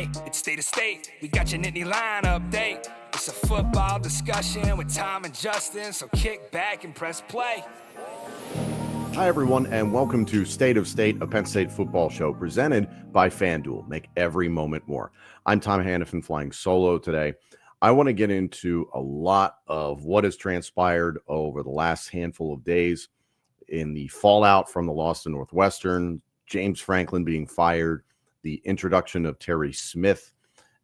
Hey, it's State of State. We got your Nittany Line update. It's a football discussion with Tom and Justin, so kick back and press play. Hi, everyone, and welcome to State of State, a Penn State football show presented by FanDuel. Make every moment more. I'm Tom Hannafin, flying solo today. I want to get into a lot of what has transpired over the last handful of days in the fallout from the loss to Northwestern, James Franklin being fired, the introduction of Terry Smith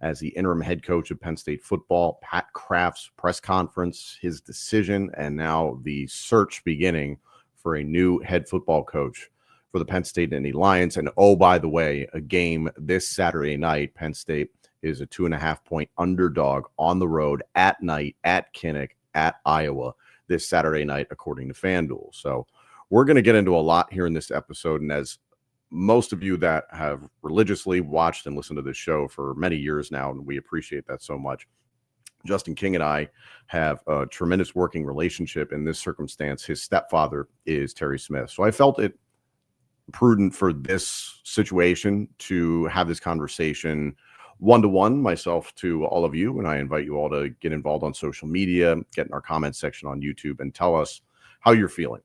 as the interim head coach of Penn State football, Pat Kraft's press conference, his decision, and now the search beginning for a new head football coach for the Penn State Nittany Lions. And oh, by the way, a game this Saturday night. Penn State is a 2.5-point underdog on the road at night at Kinnick at Iowa this Saturday night, according to FanDuel. So we're going to get into a lot here in this episode. And as most of you that have religiously watched and listened to this show for many years now, and we appreciate that so much, Justin King and I have a tremendous working relationship. In this circumstance, his stepfather is Terry Smith. So I felt it prudent for this situation to have this conversation one-to-one, myself to all of you. And I invite you all to get involved on social media, get in our comments section on YouTube, and tell us how you're feeling.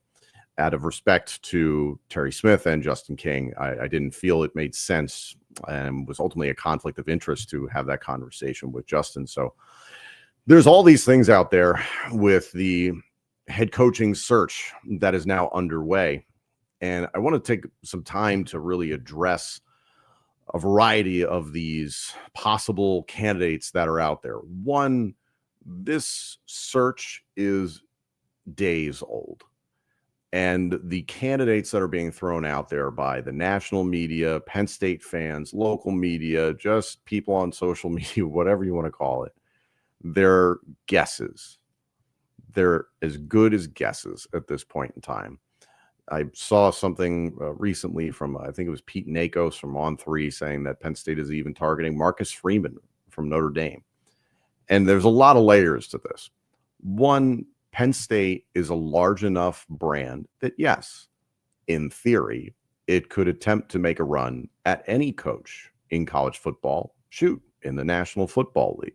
Out of respect to Terry Smith and Justin King, I didn't feel it made sense and was ultimately a conflict of interest to have that conversation with Justin. So there's all these things out there with the head coaching search that is now underway. And I want to take some time to really address a variety of these possible candidates that are out there. One, this search is days old. And the candidates that are being thrown out there by the national media, Penn State fans, local media, just people on social media, whatever you want to call it, they're guesses. They're as good as guesses at this point in time. I saw something recently from, I think it was Pete Nakos from On3 saying that Penn State is even targeting Marcus Freeman from Notre Dame. And there's a lot of layers to this. One, Penn State is a large enough brand that, yes, in theory, it could attempt to make a run at any coach in college football, shoot, in the National Football League.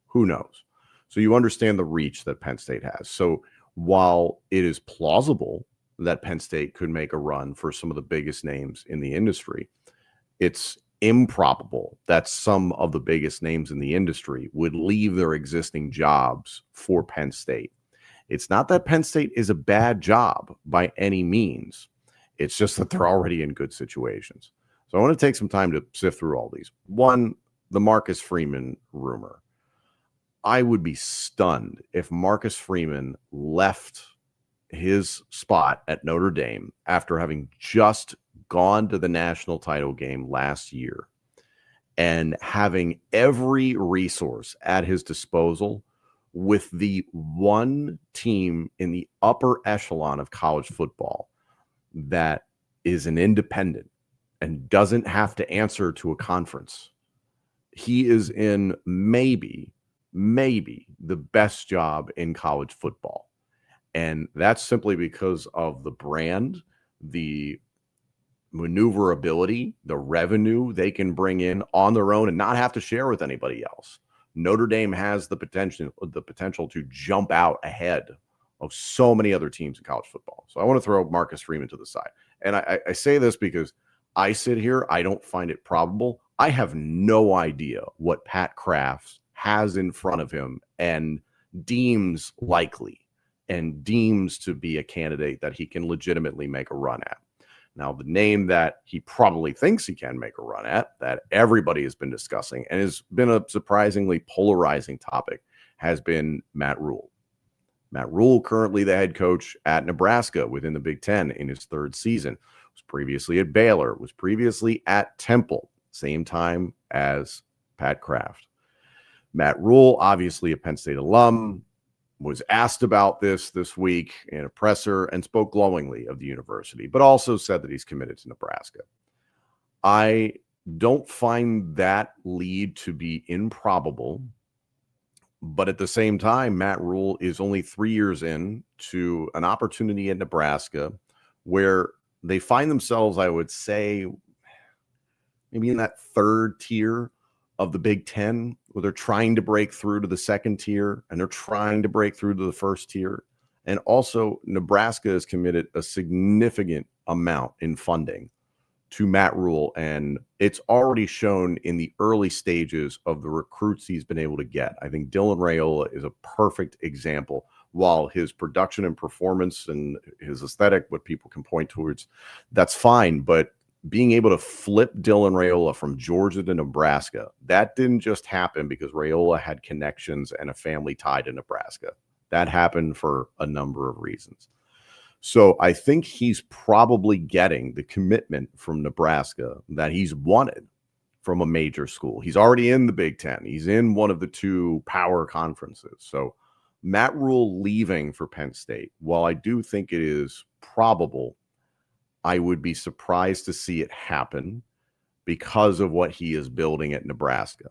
Who knows? So you understand the reach that Penn State has. So while it is plausible that Penn State could make a run for some of the biggest names in the industry, it's improbable that some of the biggest names in the industry would leave their existing jobs for Penn State. It's not that Penn State is a bad job by any means. It's just that they're already in good situations. So I want to take some time to sift through all these. One, the Marcus Freeman rumor. I would be stunned if Marcus Freeman left his spot at Notre Dame after having just gone to the national title game last year and having every resource at his disposal with the one team in the upper echelon of college football that is an independent and doesn't have to answer to a conference. He is in maybe the best job in college football. And that's simply because of the brand, the maneuverability, the revenue they can bring in on their own and not have to share with anybody else. Notre Dame has the potential to jump out ahead of so many other teams in college football. So I want to throw Marcus Freeman to the side. And I say this because I sit here, I don't find it probable. I have no idea what Pat Kraft has in front of him and deems likely and deems to be a candidate that he can legitimately make a run at. Now, the name that he probably thinks he can make a run at, that everybody has been discussing and has been a surprisingly polarizing topic, has been Matt Rhule. Matt Rhule, currently the head coach at Nebraska within the Big Ten in his third season, was previously at Baylor, was previously at Temple, same time as Pat Kraft. Matt Rhule, obviously a Penn State alum, was asked about this week in a presser and spoke glowingly of the university, but also said that he's committed to Nebraska. I don't find that lead to be improbable, but at the same time, Matt Rhule is only 3 years in to an opportunity at Nebraska where they find themselves, I would say, maybe in that third tier of the Big Ten, where they're trying to break through to the second tier and they're trying to break through to the first tier. And also, Nebraska has committed a significant amount in funding to Matt Rule, and it's already shown in the early stages of the recruits he's been able to get. I think Dylan Raiola is a perfect example. While his production and performance and his aesthetic, what people can point towards, that's fine. But being able to flip Dylan Raiola from Georgia to Nebraska, that didn't just happen because Raiola had connections and a family tie to Nebraska. That happened for a number of reasons. So I think he's probably getting the commitment from Nebraska that he's wanted from a major school. He's already in the Big Ten. He's in one of the two power conferences. So Matt Rule leaving for Penn State, while I do think it is probable, I would be surprised to see it happen because of what he is building at Nebraska.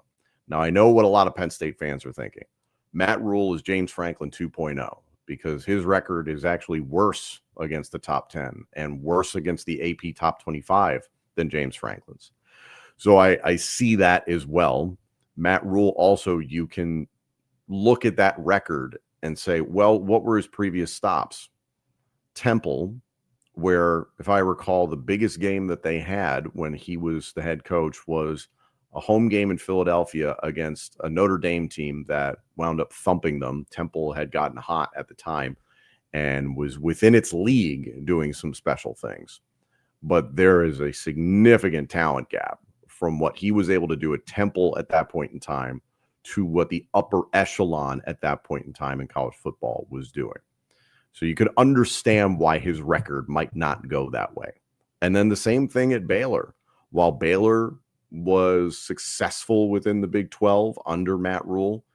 Now, I know what a lot of Penn State fans are thinking. Matt Rule is James Franklin 2.0 because his record is actually worse against the top 10 and worse against the AP top 25 than James Franklin's. So I see that as well. Matt Rule also, you can look at that record and say, well, what were his previous stops? Temple, where, if I recall, the biggest game that they had when he was the head coach was a home game in Philadelphia against a Notre Dame team that wound up thumping them. Temple had gotten hot at the time and was within its league doing some special things. But there is a significant talent gap from what he was able to do at Temple at that point in time to what the upper echelon at that point in time in college football was doing. So you could understand why his record might not go that way. And then the same thing at Baylor. While Baylor was successful within the Big 12 under Matt Rule,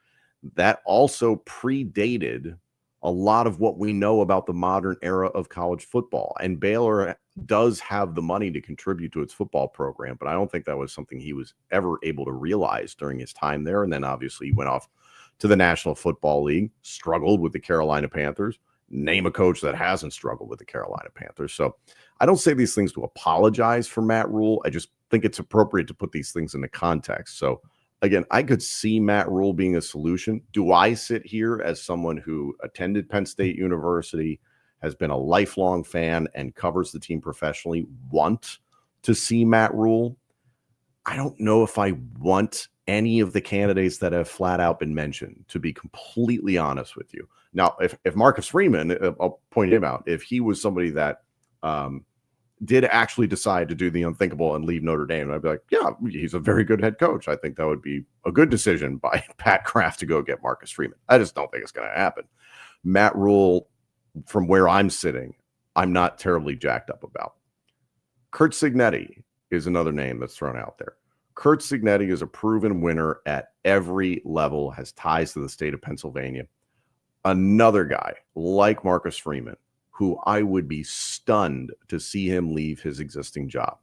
that also predated a lot of what we know about the modern era of college football. And Baylor does have the money to contribute to its football program, but I don't think that was something he was ever able to realize during his time there. And then obviously he went off to the National Football League, struggled with the Carolina Panthers. Name a coach that hasn't struggled with the Carolina Panthers. So I don't say these things to apologize for Matt Rule. I just think it's appropriate to put these things into context. So again, I could see Matt Rule being a solution. Do I sit here as someone who attended Penn State University, has been a lifelong fan, and covers the team professionally, want to see Matt Rule? I don't know if I want any of the candidates that have flat out been mentioned, to be completely honest with you. Now, if Marcus Freeman, I'll point him out, if he was somebody that did actually decide to do the unthinkable and leave Notre Dame, I'd be like, yeah, he's a very good head coach. I think that would be a good decision by Pat Kraft to go get Marcus Freeman. I just don't think it's going to happen. Matt Rule, from where I'm sitting, I'm not terribly jacked up about. Curt Cignetti is another name that's thrown out there. Curt Cignetti is a proven winner at every level, has ties to the state of Pennsylvania. Another guy like Marcus Freeman, who I would be stunned to see him leave his existing job.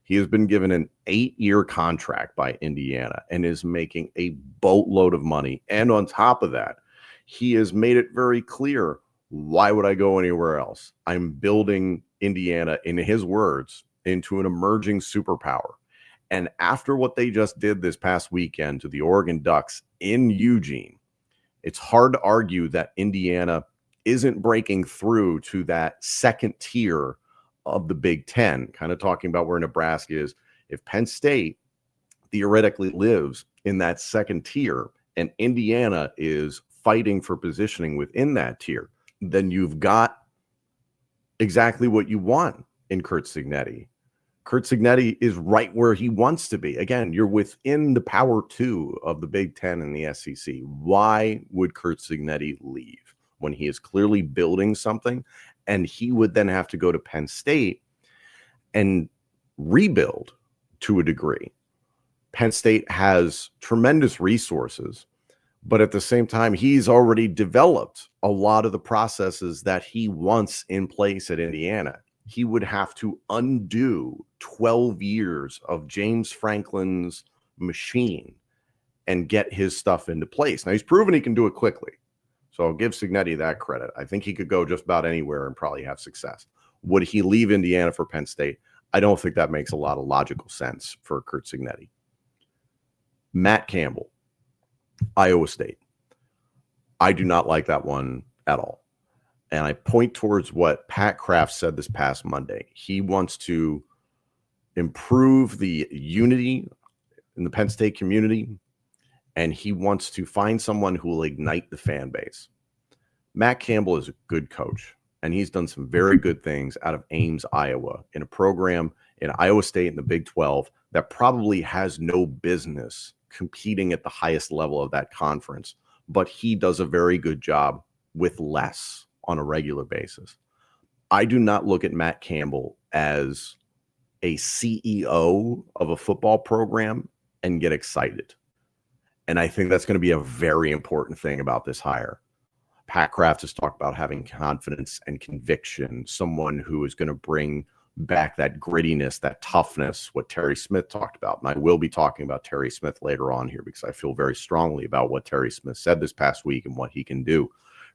He has been given an 8-year contract by Indiana and is making a boatload of money. And on top of that, he has made it very clear, why would I go anywhere else? I'm building Indiana, in his words, into an emerging superpower. And after what they just did this past weekend to the Oregon Ducks in Eugene, it's hard to argue that Indiana isn't breaking through to that second tier of the Big Ten, kind of talking about where Nebraska is. If Penn State theoretically lives in that second tier and Indiana is fighting for positioning within that tier, then you've got exactly what you want in Curt Cignetti. Curt Cignetti is right where he wants to be. Again, you're within the power two of the Big Ten and the SEC. Why would Curt Cignetti leave when he is clearly building something? And he would then have to go to Penn State and rebuild to a degree. Penn State has tremendous resources, but at the same time, he's already developed a lot of the processes that he wants in place at Indiana. He would have to undo 12 years of James Franklin's machine and get his stuff into place. Now, he's proven he can do it quickly. So I'll give Cignetti that credit. I think he could go just about anywhere and probably have success. Would he leave Indiana for Penn State? I don't think that makes a lot of logical sense for Curt Cignetti. Matt Campbell, Iowa State. I do not like that one at all. And I point towards what Pat Kraft said this past Monday. He wants to improve the unity in the Penn State community, and he wants to find someone who will ignite the fan base. Matt Campbell is a good coach, and he's done some very good things out of Ames, Iowa, in a program in Iowa State in the Big 12 that probably has no business competing at the highest level of that conference, but he does a very good job with less on a regular basis. I do not look at Matt Campbell as a CEO of a football program and get excited. And I think that's going to be a very important thing about this hire. Pat Kraft has talked about having confidence and conviction, someone who is going to bring back that grittiness, that toughness, what Terry Smith talked about. And I will be talking about Terry Smith later on here because I feel very strongly about what Terry Smith said this past week and what he can do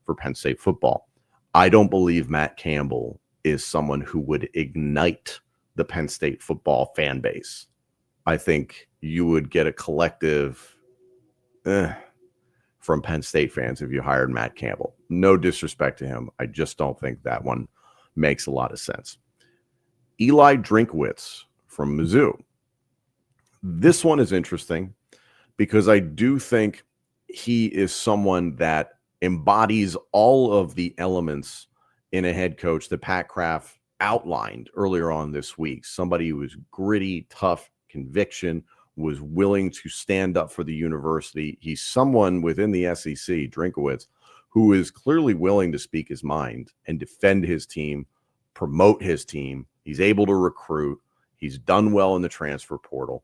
for Penn State football. I don't believe Matt Campbell is someone who would ignite the Penn State football fan base. I think you would get a collective from Penn State fans if you hired Matt Campbell. No disrespect to him. I just don't think that one makes a lot of sense. Eli Drinkwitz from Mizzou. This one is interesting because I do think he is someone that embodies all of the elements in a head coach that Pat Kraft outlined earlier on this week. Somebody who was gritty, tough, conviction, was willing to stand up for the university. He's someone within the SEC, Drinkwitz, who is clearly willing to speak his mind and defend his team, promote his team. He's able to recruit. He's done well in the transfer portal.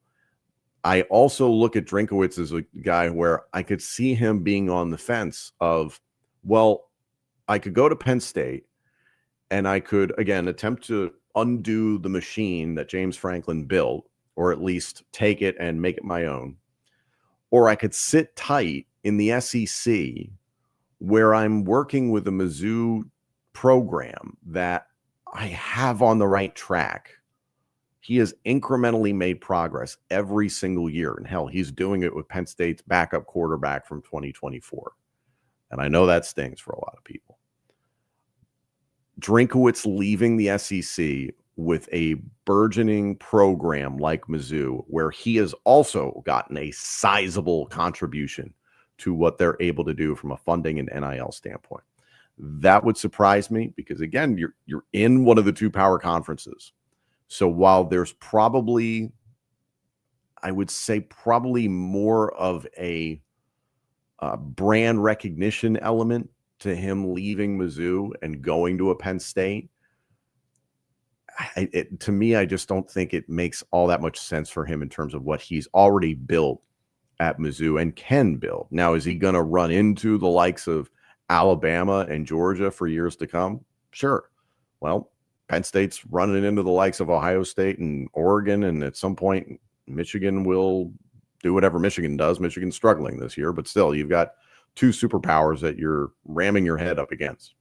I also look at Drinkwitz as a guy where I could see him being on the fence of, well, I could go to Penn State and I could, again, attempt to undo the machine that James Franklin built, or at least take it and make it my own. Or I could sit tight in the SEC where I'm working with a Mizzou program that I have on the right track. He has incrementally made progress every single year. And hell, he's doing it with Penn State's backup quarterback from 2024. And I know that stings for a lot of people. Drinkwitz leaving the SEC with a burgeoning program like Mizzou, where he has also gotten a sizable contribution to what they're able to do from a funding and NIL standpoint. That would surprise me because, again, you're in one of the two power conferences. So while there's probably, I would say probably more of a brand recognition element to him leaving Mizzou and going to a Penn State, to me, I just don't think it makes all that much sense for him in terms of what he's already built at Mizzou and can build. Now, is he going to run into the likes of Alabama and Georgia for years to come? Sure. Well, Penn State's running into the likes of Ohio State and Oregon, and at some point, Michigan will do whatever Michigan does. Michigan's struggling this year, but still, you've got two superpowers that you're ramming your head up against.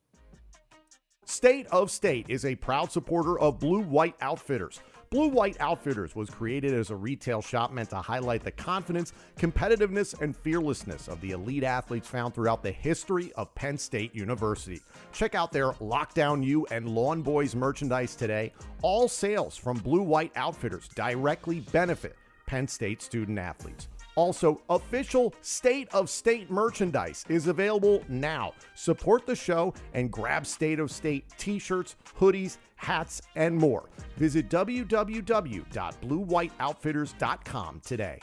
State of State is a proud supporter of Blue White Outfitters. Blue White Outfitters was created as a retail shop meant to highlight the confidence, competitiveness, and fearlessness of the elite athletes found throughout the history of Penn State University. Check out their Lockdown U and Lawn Boys merchandise today. All sales from Blue White Outfitters directly benefit Penn State student athletes. Also, official State of State merchandise is available now. Support the show and grab State of State t-shirts, hoodies, hats, and more. Visit www.bluewhiteoutfitters.com today.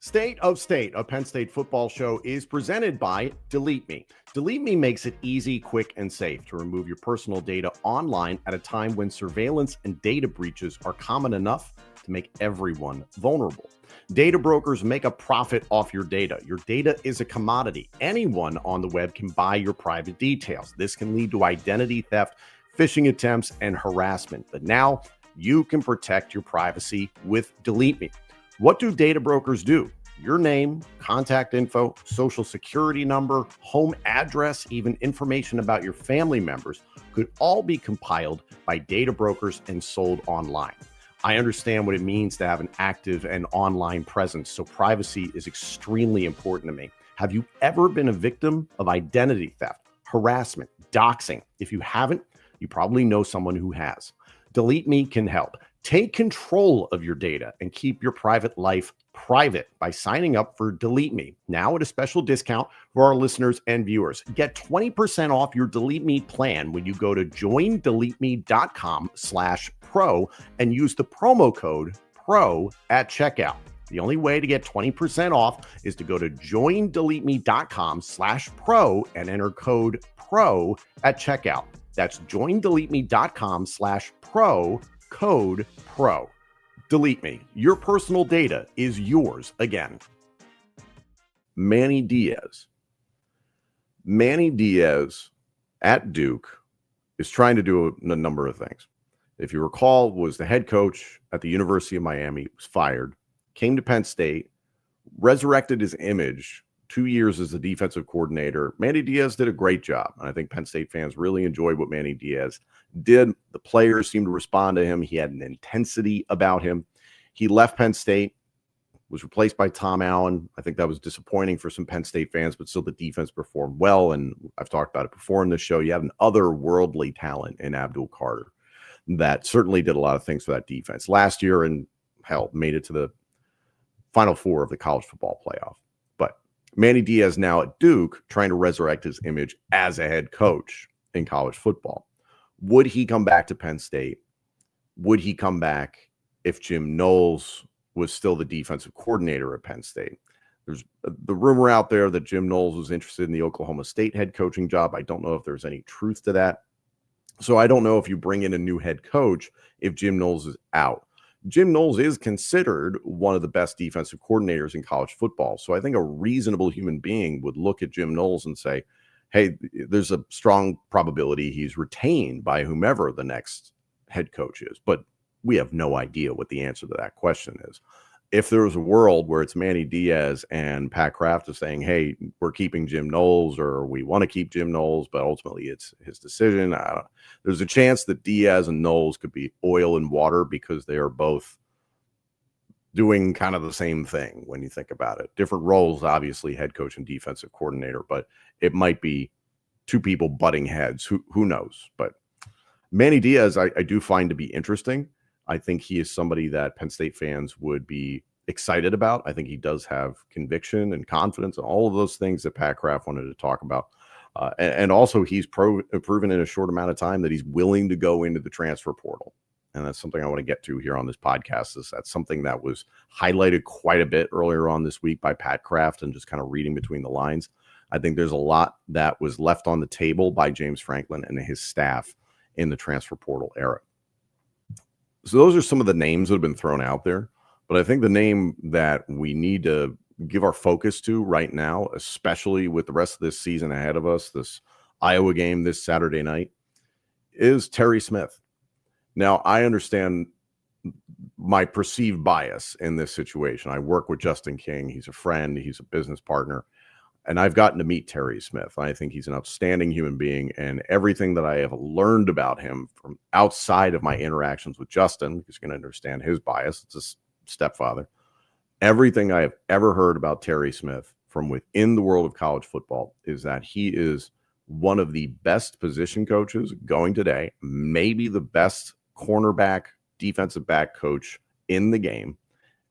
State of State, a Penn State football show, is presented by Delete Me. Delete Me makes it easy, quick, and safe to remove your personal data online at a time when surveillance and data breaches are common enough to make everyone vulnerable. Data brokers make a profit off your data. Your data is a commodity. Anyone on the web can buy your private details. This can lead to identity theft, phishing attempts, and harassment. But now you can protect your privacy with Delete Me. What do data brokers do? Your name, contact info, social security number, home address, even information about your family members could all be compiled by data brokers and sold online. I understand what it means to have an active and online presence, so privacy is extremely important to me. Have you ever been a victim of identity theft, harassment, doxing? If you haven't, you probably know someone who has. Delete Me can help. Take control of your data and keep your private life private by signing up for Delete Me, now at a special discount for our listeners and viewers. Get 20% off your Delete Me plan when you go to joindeleteme.com/pro and use the promo code PRO at checkout. The only way to get 20% off is to go to joindeleteme.com/pro and enter code PRO at checkout. That's joindeleteme.com/pro, code PRO. Delete Me. Your personal data is yours again. Manny Diaz. Manny Diaz at Duke is trying to do a number of things. If you recall, was the head coach at the University of Miami, was fired, came to Penn State, resurrected his image, 2 years as the defensive coordinator. Manny Diaz did a great job. And I think Penn State fans really enjoyed what Manny Diaz did. The players seemed to respond to him. He had an intensity about him. He left Penn State, was replaced by Tom Allen. I think that was disappointing for some Penn State fans, but still the defense performed well. And I've talked about it before in the show. You have an otherworldly talent in Abdul Carter that certainly did a lot of things for that defense last year, and hell, made it to the Final Four of the college football playoff. But Manny Diaz now at Duke, trying to resurrect his image as a head coach in college football. Would he come back to Penn State? Would he come back if Jim Knowles was still the defensive coordinator at Penn State? There's the rumor out there that Jim Knowles was interested in the Oklahoma State head coaching job. I don't know if there's any truth to that. So I don't know if you bring in a new head coach if Jim Knowles is out. Jim Knowles is considered one of the best defensive coordinators in college football. So I think a reasonable human being would look at Jim Knowles and say, hey, there's a strong probability he's retained by whomever the next head coach is. But we have no idea what the answer to that question is. If there was a world where it's Manny Diaz and Pat Kraft is saying, hey, we're keeping Jim Knowles, or we want to keep Jim Knowles, but ultimately it's his decision. There's a chance that Diaz and Knowles could be oil and water because they are both doing kind of the same thing when you think about it. Different roles, obviously, head coach and defensive coordinator, but it might be two people butting heads. Who knows? But Manny Diaz, I do find to be interesting. I think he is somebody that Penn State fans would be excited about. I think he does have conviction and confidence and all of those things that Pat Kraft wanted to talk about. And also he's proven in a short amount of time that he's willing to go into the transfer portal. And that's something I want to get to here on this podcast. That's something that was highlighted quite a bit earlier on this week by Pat Kraft, and just kind of reading between the lines. I think there's a lot that was left on the table by James Franklin and his staff in the transfer portal era. So those are some of the names that have been thrown out there. But I think the name that we need to give our focus to right now, especially with the rest of this season ahead of us, this Iowa game this Saturday night, is Terry Smith. Now, I understand my perceived bias in this situation. I work with Justin King. He's a friend. He's a business partner. And I've gotten to meet Terry Smith. I think he's an outstanding human being, and everything that I have learned about him from outside of my interactions with Justin, because you're going to understand his bias, it's his stepfather. Everything I have ever heard about Terry Smith from within the world of college football is that he is one of the best position coaches going today, maybe the best cornerback, defensive back coach in the game,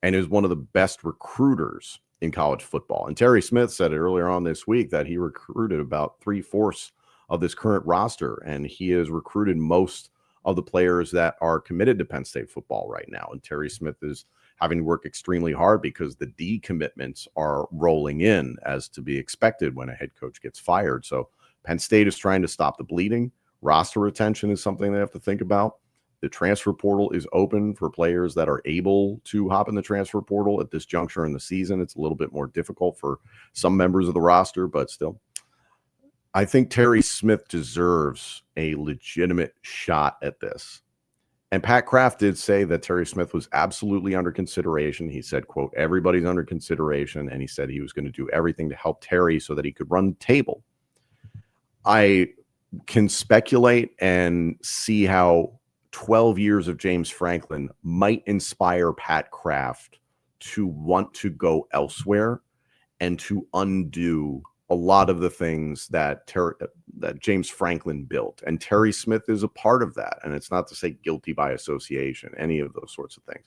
and is one of the best recruiters in college football. And Terry Smith said earlier on this week that he recruited about 3/4 of this current roster, and he has recruited most of the players that are committed to Penn State football right now. And Terry Smith is having to work extremely hard because the decommitments are rolling in, as to be expected when a head coach gets fired. So Penn State is trying to stop the bleeding. Roster retention is something they have to think about. The transfer portal is open for players that are able to hop in the transfer portal at this juncture in the season. It's a little bit more difficult for some members of the roster, but still, I think Terry Smith deserves a legitimate shot at this. And Pat Kraft did say that Terry Smith was absolutely under consideration. He said, quote, everybody's under consideration. And he said he was going to do everything to help Terry so that he could run the table. I can speculate and see how 12 years of James Franklin might inspire Pat Kraft to want to go elsewhere and to undo a lot of the things that that James Franklin built. And Terry Smith is a part of that. And it's not to say guilty by association, any of those sorts of things.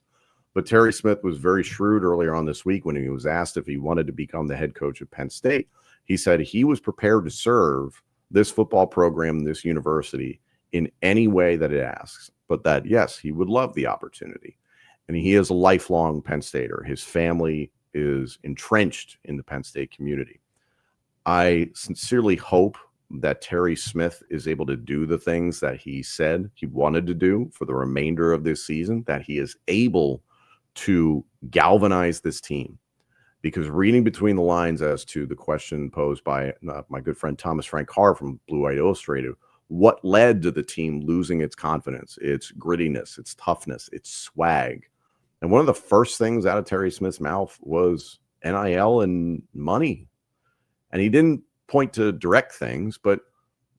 But Terry Smith was very shrewd earlier on this week when he was asked if he wanted to become the head coach at Penn State. He said he was prepared to serve this football program, this university, in any way that it asks, but that, yes, he would love the opportunity. And he is a lifelong Penn Stater. His family is entrenched in the Penn State community. I sincerely hope that Terry Smith is able to do the things that he said he wanted to do for the remainder of this season, that he is able to galvanize this team. Because reading between the lines as to the question posed by my good friend Thomas Frank Carr from Blue White Illustrated, what led to the team losing its confidence, its grittiness, its toughness, its swag. And one of the first things out of Terry Smith's mouth was NIL and money. And he didn't point to direct things, but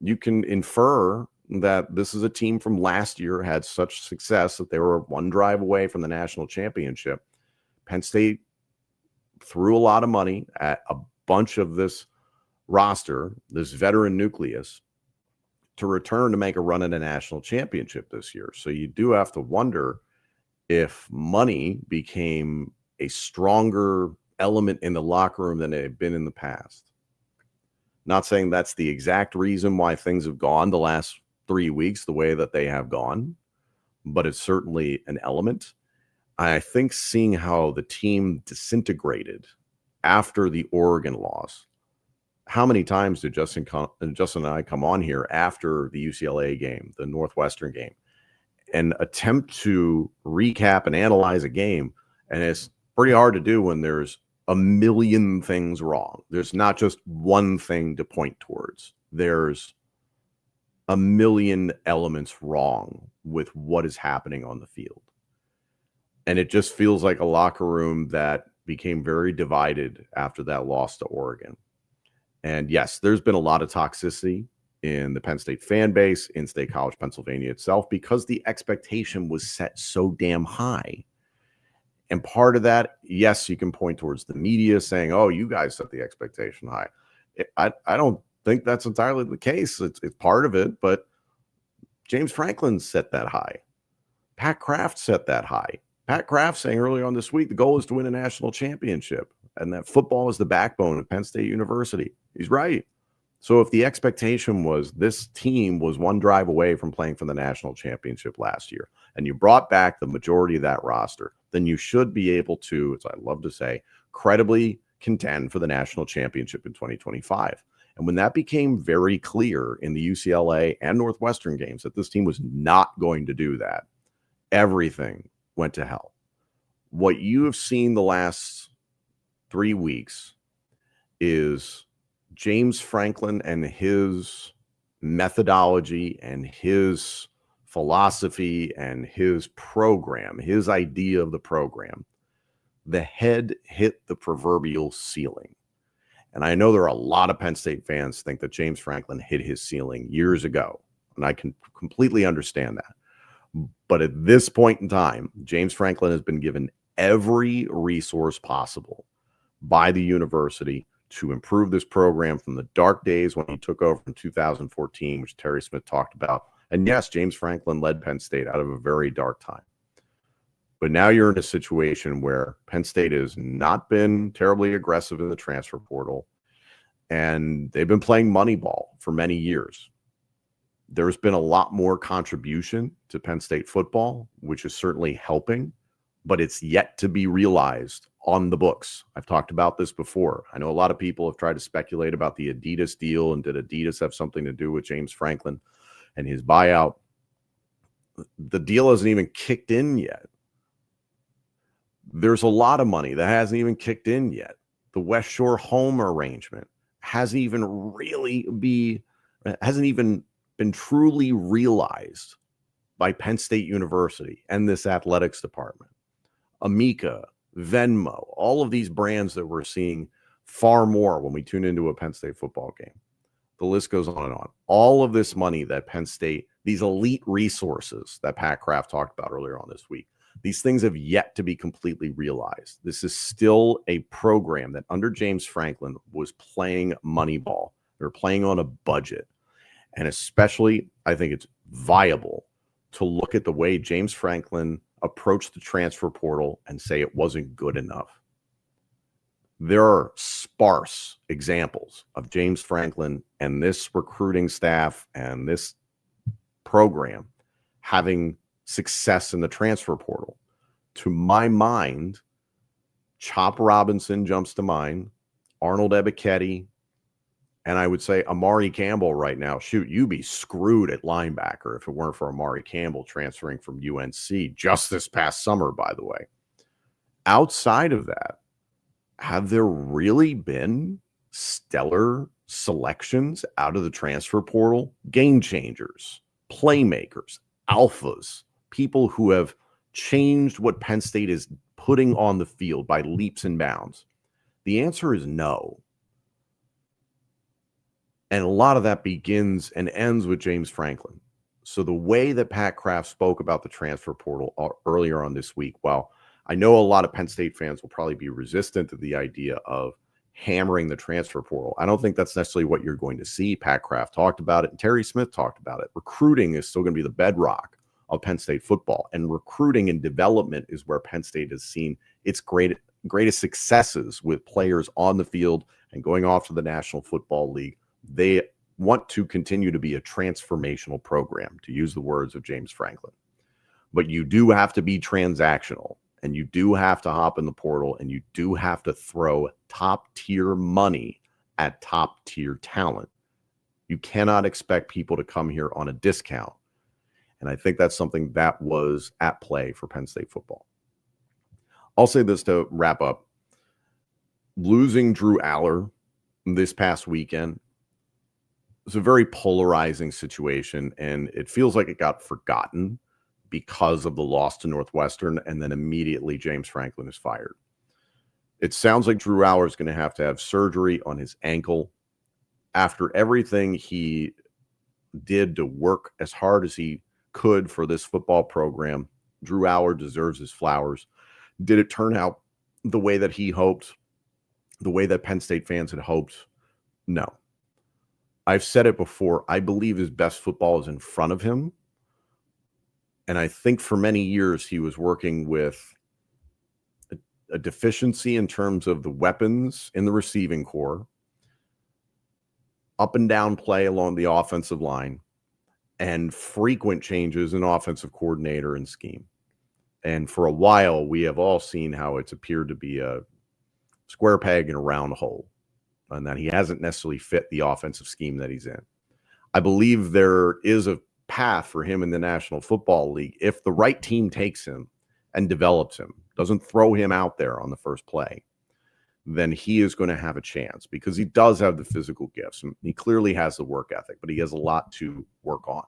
you can infer that this is a team from last year had such success that they were one drive away from the national championship. Penn State threw a lot of money at a bunch of this roster, this veteran nucleus, to return to make a run at a national championship this year. So you do have to wonder if money became a stronger element in the locker room than it had been in the past. Not saying that's the exact reason why things have gone the last 3 weeks the way that they have gone, but it's certainly an element. I think seeing how the team disintegrated after the Oregon loss, how many times did Justin and I come on here after the UCLA game, the Northwestern game, and attempt to recap and analyze a game? And it's pretty hard to do when there's a million things wrong. There's not just one thing to point towards. There's a million elements wrong with what is happening on the field. And it just feels like a locker room that became very divided after that loss to Oregon. And yes, there's been a lot of toxicity in the Penn State fan base, in State College, Pennsylvania itself, because the expectation was set so damn high. And part of that, yes, you can point towards the media saying, oh, you guys set the expectation high. I don't think that's entirely the case. It's part of it, but James Franklin set that high. Pat Kraft set that high. Pat Kraft saying earlier on this week, the goal is to win a national championship and that football is the backbone of Penn State University. He's right. So if the expectation was this team was one drive away from playing for the national championship last year, and you brought back the majority of that roster, then you should be able to, as I love to say, credibly contend for the national championship in 2025. And when that became very clear in the UCLA and Northwestern games that this team was not going to do that, everything went to hell. What you have seen the last 3 weeks is James Franklin and his methodology and his philosophy and his program, his idea of the program. The head hit the proverbial ceiling. And I know there are a lot of Penn State fans think that James Franklin hit his ceiling years ago, and I can completely understand that. But at this point in time, James Franklin has been given every resource possible by the university to improve this program from the dark days when he took over in 2014, which Terry Smith talked about. And yes, James Franklin led Penn State out of a very dark time. But now you're in a situation where Penn State has not been terribly aggressive in the transfer portal, and they've been playing Moneyball for many years. There's been a lot more contribution to Penn State football, which is certainly helping, but it's yet to be realized on the books. I've talked about this before. I know a lot of people have tried to speculate about the Adidas deal, and did Adidas have something to do with James Franklin and his buyout? The deal hasn't even kicked in yet. There's a lot of money that hasn't even kicked in yet. The West Shore home arrangement hasn't even been truly realized by Penn State University and this athletics department. Amica, Venmo, all of these brands that we're seeing far more when we tune into a Penn State football game. The list goes on and on. All of this money that Penn State, these elite resources that Pat Kraft talked about earlier on this week, these things have yet to be completely realized. This is still a program that under James Franklin was playing Moneyball. They're playing on a budget. And especially, I think it's viable to look at the way James Franklin approached the transfer portal and say it wasn't good enough. There are sparse examples of James Franklin and this recruiting staff and this program having success in the transfer portal. To my mind, Chop Robinson jumps to mind, Arnold Ebiketie, and I would say Amari Campbell right now. Shoot, you'd be screwed at linebacker if it weren't for Amari Campbell transferring from UNC just this past summer, by the way. Outside of that, have there really been stellar selections out of the transfer portal? Game changers, playmakers, alphas, people who have changed what Penn State is putting on the field by leaps and bounds? The answer is no. And a lot of that begins and ends with James Franklin. So the way that Pat Kraft spoke about the transfer portal earlier on this week, well, I know a lot of Penn State fans will probably be resistant to the idea of hammering the transfer portal. I don't think that's necessarily what you're going to see. Pat Kraft talked about it, and Terry Smith talked about it. Recruiting is still going to be the bedrock of Penn State football, and recruiting and development is where Penn State has seen its greatest successes with players on the field and going off to the National Football League. They want to continue to be a transformational program, to use the words of James Franklin. But you do have to be transactional, and you do have to hop in the portal, and you do have to throw top-tier money at top-tier talent. You cannot expect people to come here on a discount. And I think that's something that was at play for Penn State football. I'll say this to wrap up. Losing Drew Aller this past weekend, it's a very polarizing situation, and it feels like it got forgotten because of the loss to Northwestern, and then immediately James Franklin is fired. It sounds like Drew Aller is going to have surgery on his ankle. After everything he did to work as hard as he could for this football program, Drew Aller deserves his flowers. Did it turn out the way that he hoped, the way that Penn State fans had hoped? No. I've said it before. I believe his best football is in front of him. And I think for many years he was working with a deficiency in terms of the weapons in the receiving corps, up and down play along the offensive line, and frequent changes in offensive coordinator and scheme. And for a while, we have all seen how it's appeared to be a square peg in a round hole, and that he hasn't necessarily fit the offensive scheme that he's in. I believe there is a path for him in the National Football League if the right team takes him and develops him, doesn't throw him out there on the first play, then he is going to have a chance because he does have the physical gifts. And he clearly has the work ethic, but he has a lot to work on.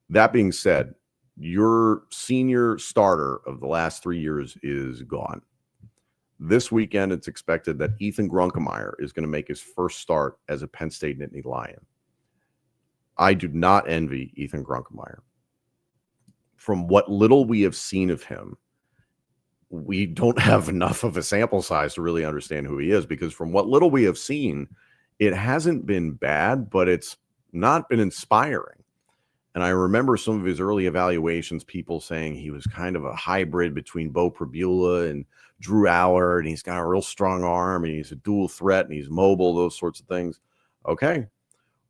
That being said, your senior starter of the last 3 years is gone. This weekend, it's expected that Ethan Grunkemeyer is going to make his first start as a Penn State Nittany Lion. I do not envy Ethan Grunkemeyer. From what little we have seen of him, we don't have enough of a sample size to really understand who he is, because from what little we have seen, it hasn't been bad, but it's not been inspiring. And I remember some of his early evaluations, people saying he was kind of a hybrid between Bo Pribula and Drew Aller, and he's got a real strong arm, and he's a dual threat, and he's mobile, those sorts of things. Okay,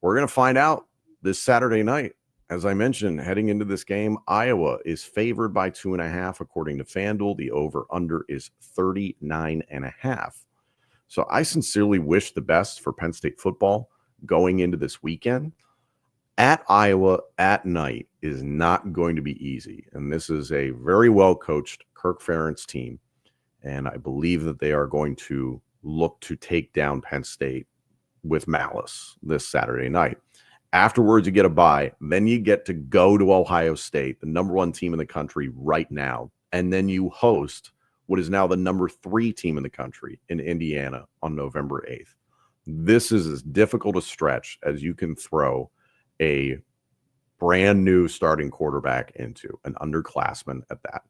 we're going to find out this Saturday night. As I mentioned, heading into this game, Iowa is favored by 2.5, according to FanDuel. The over-under is 39.5. So I sincerely wish the best for Penn State football going into this weekend. At Iowa at night is not going to be easy. And this is a very well-coached Kirk Ferentz team. And I believe that they are going to look to take down Penn State with malice this Saturday night. Afterwards, you get a bye. Then you get to go to Ohio State, the number 1 team in the country right now. And then you host what is now the number 3 team in the country in Indiana on November 8th. This is as difficult a stretch as you can throw a brand new starting quarterback into, an underclassman at that.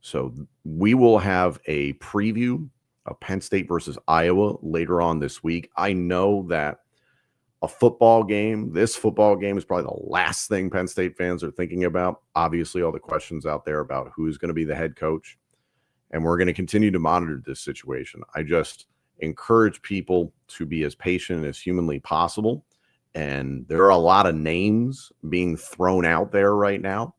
So we will have a preview of Penn State versus Iowa later on this week. I know that this football game is probably the last thing Penn State fans are thinking about. Obviously, all the questions out there about who's going to be the head coach. And we're going to continue to monitor this situation. I just encourage people to be as patient as humanly possible. And there are a lot of names being thrown out there right now.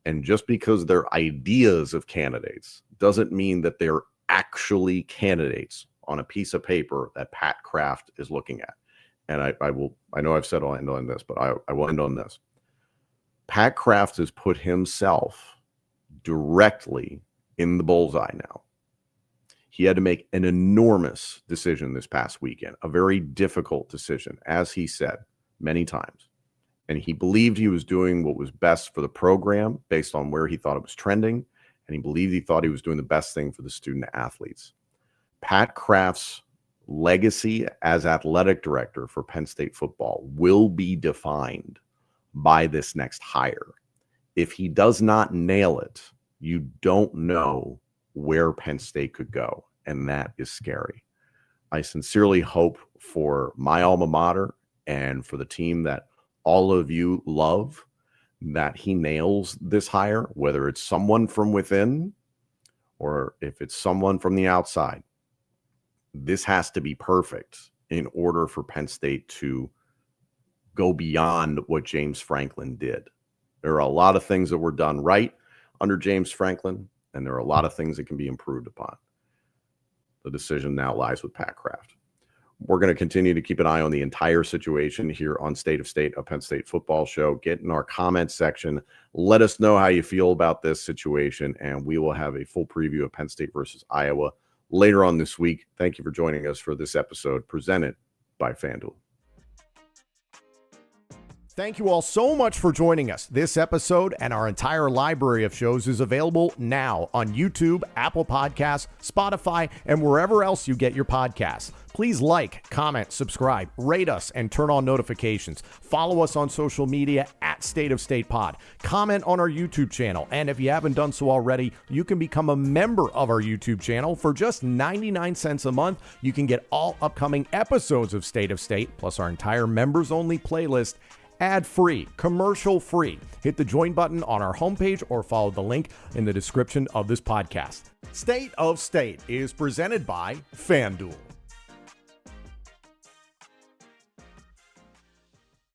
And just because they're ideas of candidates doesn't mean that they're actually candidates on a piece of paper that Pat Kraft is looking at. And I know I've said I'll end on this, but I will end on this. Pat Kraft has put himself directly in the bullseye now. He had to make an enormous decision this past weekend, a very difficult decision, as he said many times. And he believed he was doing what was best for the program based on where he thought it was trending. And he thought he was doing the best thing for the student athletes. Pat Kraft's legacy as athletic director for Penn State football will be defined by this next hire. If he does not nail it, you don't know where Penn State could go, and that is scary. I sincerely hope for my alma mater and for the team that all of you love that he nails this hire, whether it's someone from within or if it's someone from the outside. This has to be perfect in order for Penn State to go beyond what James Franklin did. There are a lot of things that were done right under James Franklin, and there are a lot of things that can be improved upon. The decision now lies with Pat Kraft. We're going to continue to keep an eye on the entire situation here on State of State, a Penn State football show. Get in our comments section. Let us know how you feel about this situation, and we will have a full preview of Penn State versus Iowa later on this week. Thank you for joining us for this episode presented by FanDuel. Thank you all so much for joining us. This episode and our entire library of shows is available now on YouTube, Apple Podcasts, Spotify, and wherever else you get your podcasts. Please like, comment, subscribe, rate us, and turn on notifications. Follow us on social media at State of State Pod. Comment on our YouTube channel. And if you haven't done so already, you can become a member of our YouTube channel. For just 99 cents a month, you can get all upcoming episodes of State of State, plus our entire members-only playlist, ad-free, commercial-free. Hit the join button on our homepage or follow the link in the description of this podcast. State of State is presented by FanDuel.